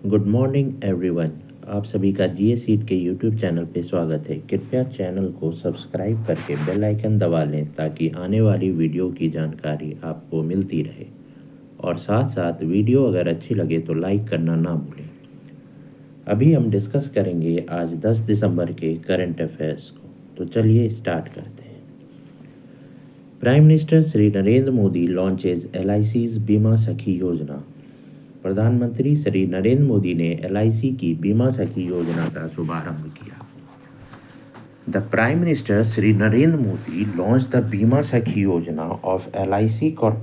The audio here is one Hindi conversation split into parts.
Good morning everyone. आप सभी का जीए सीट के यूट्यूब चैनल पे स्वागत है। कृपया चैनल को सब्सक्राइब करके बेल आइकन दबा लें ताकि आने वाली वीडियो की जानकारी आपको मिलती रहे। और साथ साथ वीडियो अगर अच्छी लगे तो लाइक करना ना भूलें। अभी हम डिस्कस करेंगे आज 10 दिसंबर के करंट अफेयर्स को। तो चलिए स्टार्ट करते हैं। Prime minister Shri Narendra Modi launches LIC's बीमा सखी योजना। प्रधानमंत्री श्री नरेंद्र मोदी ने LIC की बीमा सखी योजना का शुभारंभ किया। The prime minister Shri Narendra Modi launch the Bima Sakhi Yojana of LIC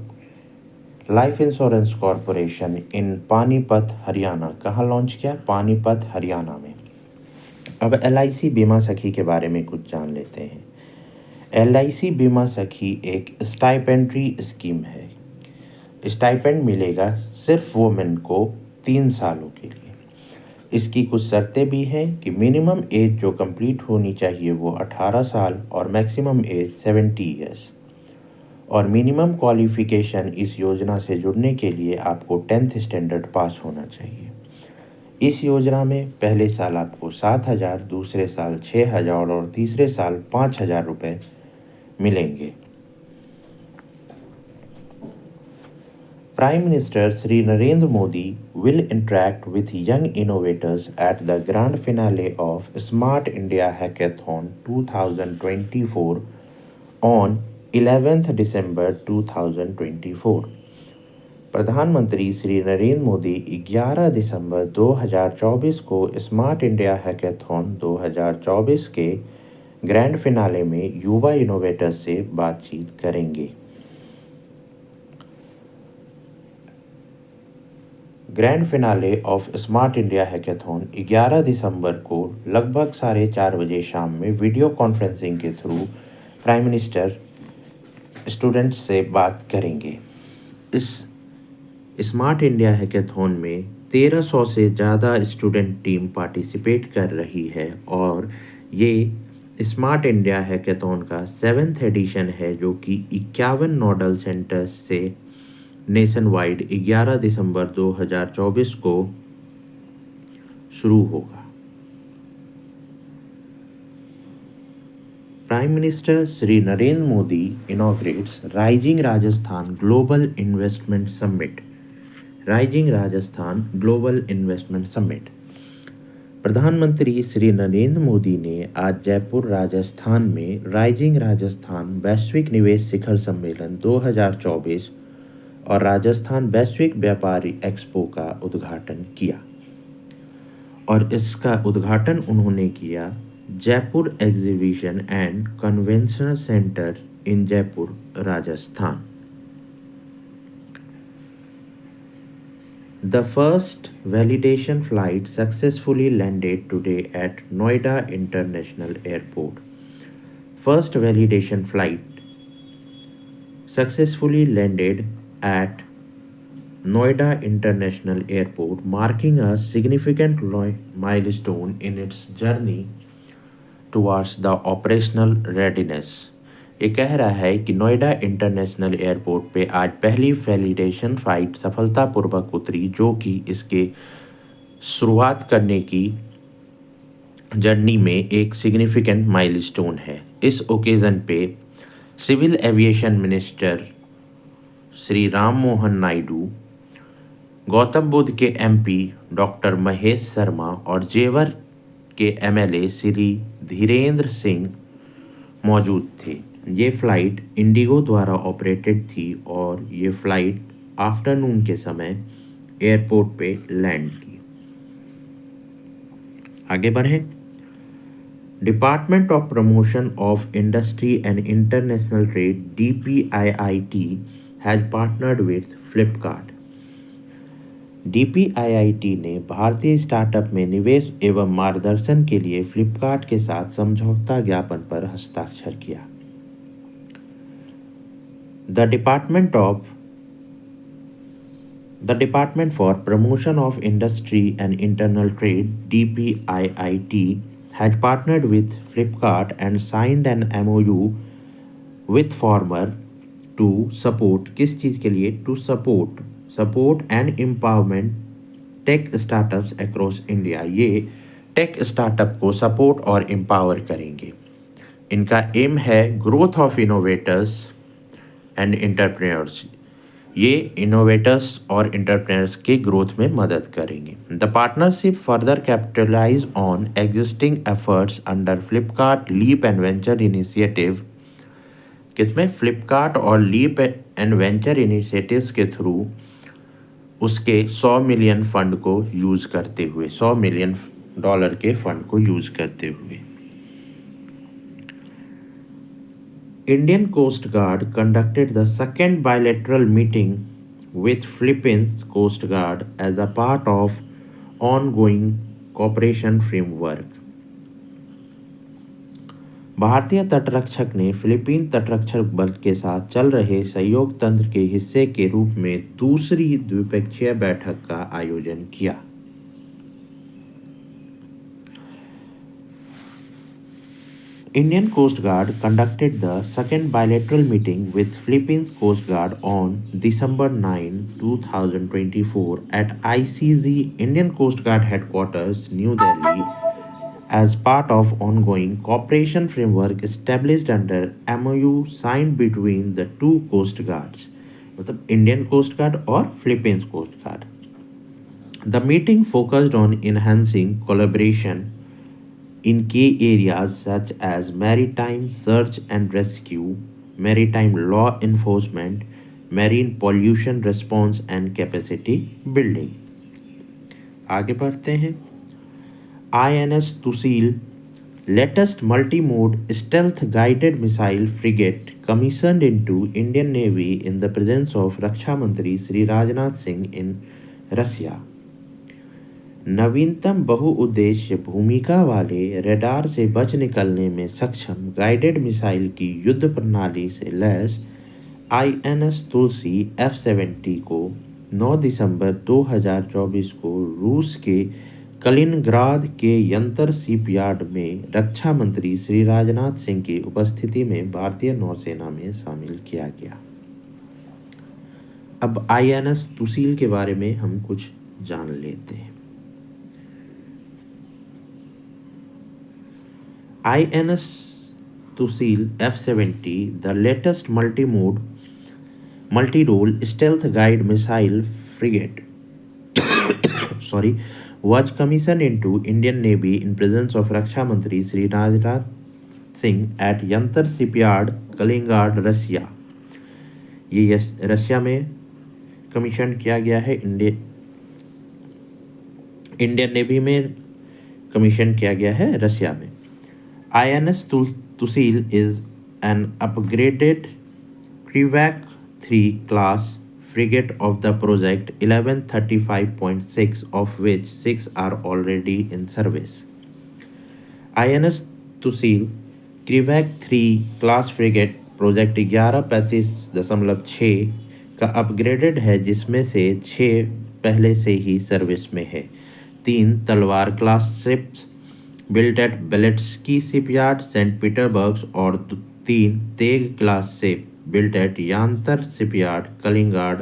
life insurance corporation in Panipat Haryana. कहाँ लॉन्च किया? पानीपत हरियाणा में। अब LIC बीमा सखी के बारे में कुछ जान लेते हैं। LIC बीमा सखी एक स्टाइपेंड्री स्कीम है। स्टाइपेंड मिलेगा सिर्फ वुमेन को 3 सालों के लिए। इसकी कुछ शर्तें भी हैं कि मिनिमम एज जो कंप्लीट होनी चाहिए वो 18 साल और मैक्सिमम एज 70 ईयर्स। और मिनिमम क्वालिफिकेशन इस योजना से जुड़ने के लिए आपको 10th स्टैंडर्ड पास होना चाहिए। इस योजना में पहले साल आपको 7,000, दूसरे साल 6,000 और तीसरे साल 5,000 रुपये मिलेंगे। Prime Minister Sri Narendra Modi will interact with young innovators at the grand finale of Smart India Hackathon 2024 on 11th December 2024। प्रधानमंत्री श्री नरेंद्र मोदी 11 दिसंबर 2024 को स्मार्ट इंडिया हैकेथॉन 2024 के ग्रैंड फिनाले में युवा इनोवेटर्स से बातचीत करेंगे। Grand finale of smart India hackathon 11 दिसंबर को लगभग 4:30 बजे शाम में वीडियो कॉन्फ्रेंसिंग के थ्रू प्राइम मिनिस्टर स्टूडेंट्स से बात करेंगे। इस स्मार्ट इंडिया हैकेथॉन में 1300 से ज़्यादा स्टूडेंट टीम पार्टिसिपेट कर रही है और ये स्मार्ट इंडिया हैकेथॉन का 7th एडिशन है जो कि 51 नोडल सेंटर्स से नेशन वाइड 11 दिसंबर 2024 को शुरू होगा। Prime minister Shri Narendra Modi inaugurates rising Rajasthan global investment summit. Rising Rajasthan global investment summit. प्रधानमंत्री श्री नरेंद्र मोदी ने आज जयपुर राजस्थान में राइजिंग राजस्थान वैश्विक निवेश शिखर सम्मेलन 2024 और राजस्थान वैश्विक व्यापारी एक्सपो का उद्घाटन किया। और इसका उद्घाटन उन्होंने किया Jaipur exhibition and convention centre in Jaipur Rajasthan. The first validation flight successfully landed today at Noida International Airport. First validation flight successfully landed at Noida International Airport, marking a significant milestone in its journey towards the operational readiness. ये कह रहा है कि नोएडा इंटरनेशनल एयरपोर्ट पे आज पहली वैलिडेशन फ्लाइट सफलतापूर्वक उतरी जो कि इसके शुरुआत करने की जर्नी में एक सिग्निफिकेंट माइलस्टोन है। इस ओकेज़न पे civil aviation minister Shri Ram Mohan Naidu, Gautam Buddha के MP डॉक्टर महेश शर्मा और जेवर के MLA श्री धीरेन्द्र सिंह मौजूद थे। ये फ़्लाइट इंडिगो द्वारा ऑपरेटेड थी और ये फ़्लाइट आफ्टरनून के समय एयरपोर्ट पे लैंड की। आगे बढ़ें। Department of promotion of industry and international trade DPIIT has partnered with Flipkart. DPIIT ने भारतीय स्टार्टअप में निवेश एवं मार्गदर्शन के लिए फ्लिपकार्ट के साथ समझौता ज्ञापन पर हस्ताक्षर किया। The Department for Promotion of Industry and Internal Trade DPIIT has partnered with Flipkart and signed an MOU with Farmer to support किस चीज़ के लिए? To support and empowerment tech startups across India. ये टेक स्टार्टअप को सपोर्ट और एम्पावर करेंगे। इनका एम है growth of innovators and entrepreneurs. ये इनोवेटर्स और एंटरप्रेन्योर्स के ग्रोथ में मदद करेंगे। The partnership further capitalise on existing efforts under Flipkart leap and venture initiative. किसमें? फ्लिपकार्ट और लीप एंड वेंचर इनिशिएटिव्स के थ्रू उसके 100 मिलियन फंड को यूज़ करते हुए, $100 मिलियन के फंड को यूज़ करते हुए। Indian Coast Guard conducted the second bilateral meeting with Philippines Coast Guard as a part of ongoing cooperation framework. भारतीय तटरक्षक ने फिलीपीन तटरक्षक बल के साथ चल रहे सहयोग तंत्र के हिस्से के रूप में दूसरी द्विपक्षीय बैठक का आयोजन किया। Indian Coast Guard conducted the second bilateral meeting with Philippines Coast Guard on December 9, 2024 at ICZ Indian Coast Guard Headquarters, New Delhi, as part of ongoing cooperation framework established under MOU signed between the two Coast Guards, मतलब Indian Coast Guard और Philippines Coast Guard. The meeting focused on enhancing collaboration in key areas such as maritime search and rescue, maritime law enforcement, marine pollution response and capacity building. आगे बढ़ते हैं। INS Tushil, latest multi-mode stealth guided missile frigate commissioned into Indian Navy in the presence of रक्षा मंत्री श्री राजनाथ सिंह in Russia. नवीनतम बहुउद्देश्य भूमिका वाले रडार से बच निकलने में सक्षम गाइडेड मिसाइल की युद्ध प्रणाली से लैस INS तुलसी F-70 को 9 दिसंबर 2024 को रूस के कलिनग्राद के यंतर शिपयार्ड में रक्षा मंत्री श्री राजनाथ सिंह की उपस्थिति में भारतीय नौसेना में शामिल किया गया। अब INS तुसील के बारे में हम कुछ जान लेते हैं। INS Tushil F-70, the latest multi-role stealth guide missile frigate, was commissioned into Indian Navy in presence of Raksha Mantri Shri Rajnath Singh at Yantar Shipyard, Kaliningrad, Russia. ये रशिया में कमीशन किया गया है। इंडियन नेवी में कमीशन किया गया है रशिया में। INS Tusil is an upgraded Krivac 3 class frigate of the project 1135.6, of which 6 are already in service. INS Tusil Krivac 3 class frigate project 1135.6 का अपग्रेडेड है, जिसमें से 6 पहले से ही सर्विस में है। 3 Talwar class ships built at Baltiysky shipyard, Saint Petersburg और 3 Teg class ship built at Yantar shipyard, Kaliningrad.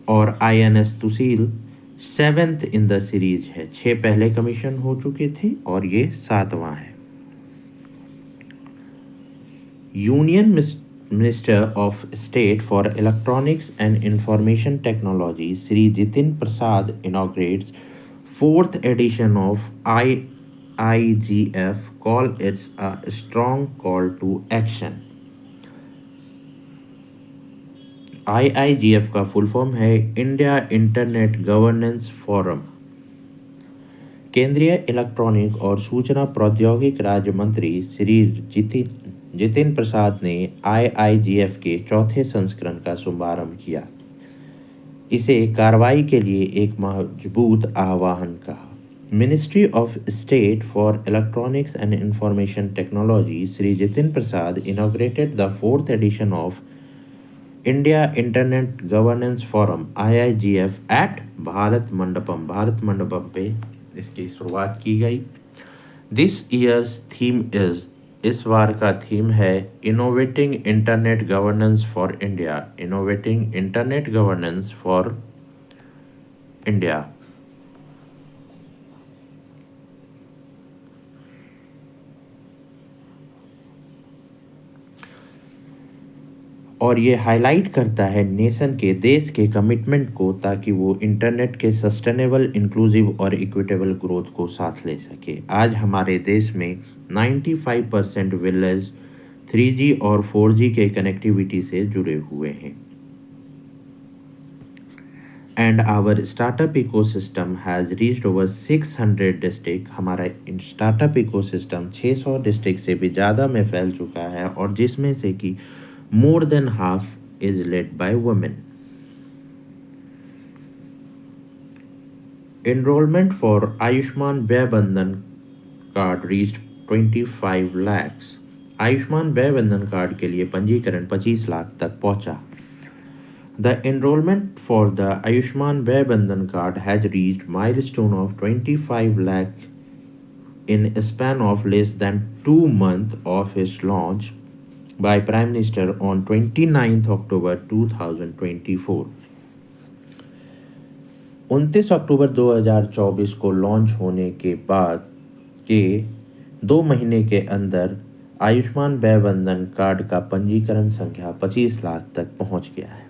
और INS Tushil 7th in the series है। 6 पहले कमीशन हो चुके थे और ये 7वां है। Union minister of state for electronics and information technology Shri Jitin Prasad inaugurates 4th edition of IIGF, call it's a strong call to action. IIGF का फुल फॉर्म है इंडिया इंटरनेट गवर्नेंस फोरम। केंद्रीय इलेक्ट्रॉनिक और सूचना प्रौद्योगिकी राज्य मंत्री श्री जितिन प्रसाद ने IIGF के 4थे संस्करण का शुभारंभ किया। इसे कार्रवाई के लिए एक मजबूत आह्वान कहा। Ministry of state for electronics and information technology Shri Jitin Prasada inaugurated the 4th edition of India internet governance forum IIGF at Bharat Mandapam पे इसकी शुरुआत की गई। दिस ईयर्स थीम इज, इस बार का थीम है innovating internet governance for India. Innovating internet governance for India और ये हाईलाइट करता है नेशन के देश के कमिटमेंट को, ताकि वो इंटरनेट के सस्टेनेबल, इंक्लूसिव और इक्विटेबल ग्रोथ को साथ ले सके। आज हमारे देश में 95% विलेज 3G और 4G के कनेक्टिविटी से जुड़े हुए हैं। And our startup ecosystem has reached over 600 district. हमारा स्टार्टअप इकोसिस्टम 600 डिस्ट्रिक्ट से भी ज़्यादा में फैल चुका है, और जिसमें से कि more than half is led by women. Enrollment for Ayushman Vay Bandhan card reached 25 lakhs. Ayushman व्यय बंधन कार्ड के लिए पंजीकरण 25 लाख तक पहुंचा। The enrollment for the Ayushman Vay Bandhan card has reached milestone of 25 lakh in a span of less than 2 months of its launch by Prime Minister on 29th October 2024। 29 अक्टूबर 2024 को लॉन्च होने के बाद के 2 महीने के अंदर आयुष्मान व्यय बंधन कार्ड का पंजीकरण संख्या 25 लाख तक पहुंच गया है।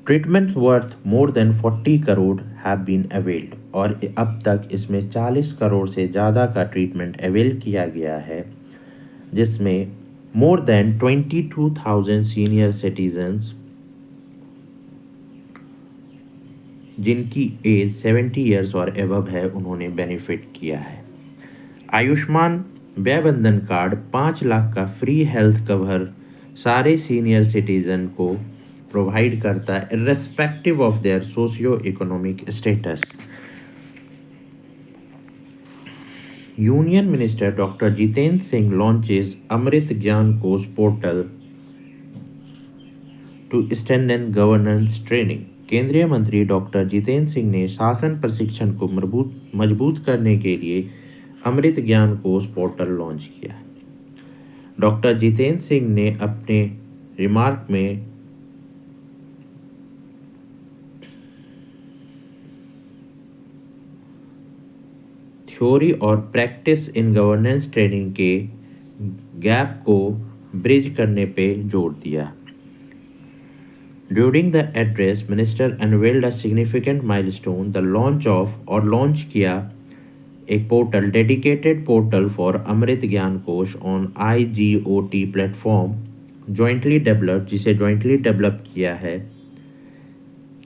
Treatment worth more than 40 crore have been availed, और अब तक इसमें 40 करोड़ से ज़्यादा का ट्रीटमेंट अवेल किया गया है, जिसमें more than 22,000 senior citizens जिनकी एज 70 ईयर्स और एबव है, उन्होंने बेनिफिट किया है। आयुष्मान व्यय बंधन कार्ड 5 लाख का फ्री हेल्थ कवर सारे सीनियर सिटीजन को प्रोवाइड करता है, irrespective of their socio economic status. Union minister doctor Jitendra Singh launches Amrit Gyan Kosh portal to strengthen governance training. केंद्रीय मंत्री डॉक्टर जितेंद्र सिंह ने शासन प्रशिक्षण को मजबूत करने के लिए अमृत ज्ञान कोश पोर्टल लॉन्च किया। डॉक्टर जितेंद्र सिंह ने अपने रिमार्क में थ्योरी और प्रैक्टिस इन गवर्नेंस ट्रेनिंग के गैप को ब्रिज करने पे जोर दिया। During the address minister unveiled a significant milestone, the launch किया एक पोर्टल, डेडिकेटेड पोर्टल फॉर अमृत ज्ञान कोश on IGOT platform jointly developed, जिसे जॉइंटली डेवलप किया है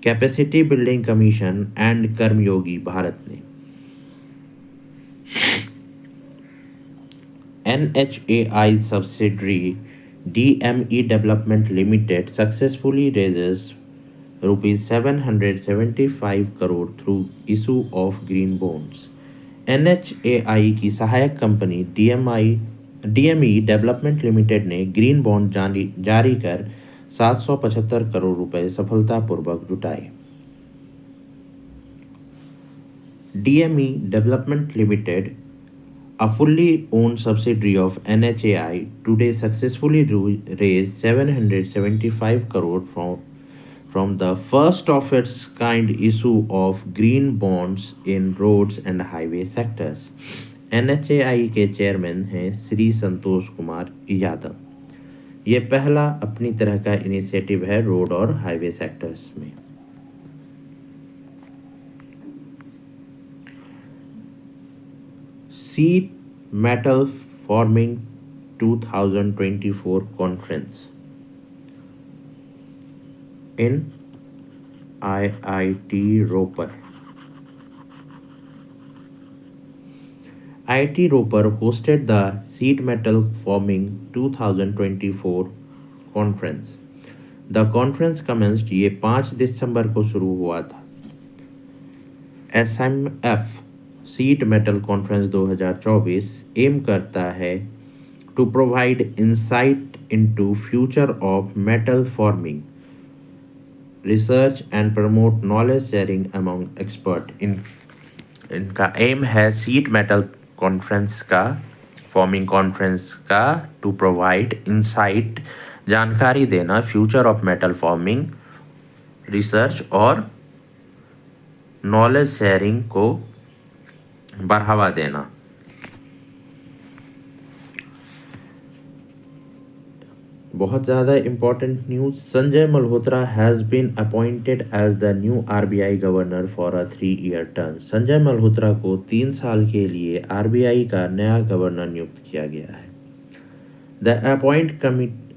कैपेसिटी बिल्डिंग कमीशन एंड कर्मयोगी भारत ने। NHAI subsidiary DME Development Limited successfully raises rupees 775 crore through issue of green bonds। NHAI की सहायक कंपनी DME डेवलपमेंट लिमिटेड ने ग्रीन बॉन्ड जारी कर 775 करोड़ रुपए सफलतापूर्वक जुटाए। DME Development Limited, a fully owned subsidiary of NHAI, today successfully raised 775 crore from the first of its kind issue of green bonds in roads and highway sectors। NHAI के चेयरमैन हैं श्री संतोष कुमार यादव। ये पहला अपनी तरह का इनिशिएटिव है रोड और हाईवे सेक्टर्स में। Sheet Metal Forming 2024 conference in IIT Ropar। IIT Ropar hosted the Sheet Metal Forming 2024 conference। The conference commenced, ये 5 दिसंबर को शुरू हुआ था। SMF sheet metal conference 2024 aim करता है to provide insight into future of metal forming research and promote knowledge sharing among expert. इनका एम है शीट मेटल कॉन्फ्रेंस का, फॉर्मिंग कॉन्फ्रेंस का, टू प्रोवाइड इंसाइट, जानकारी देना, future of metal forming, research और नॉलेज शेयरिंग को बढ़ावा देना। बहुत ज़्यादा important news, Sanjay Malhotra has been appointed as the new RBI governor for a 3-year term. Sanjay Malhotra को 3 साल के लिए आरबीआई का नया गवर्नर नियुक्त किया गया है। The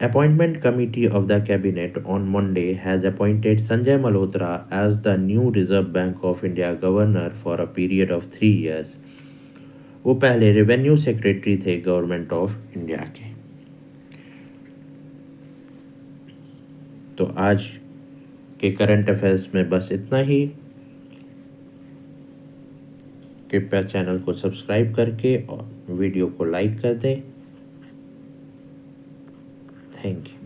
appointment committee of the cabinet on Monday has appointed Sanjay Malhotra as the new Reserve Bank of India governor for a period of 3 years. वो पहले रेवेन्यू सेक्रेटरी थे गवर्नमेंट ऑफ इंडिया के। तो आज के करंट अफेयर्स में बस इतना ही। कृपया चैनल को सब्सक्राइब करके और वीडियो को लाइक कर दें। Thank you.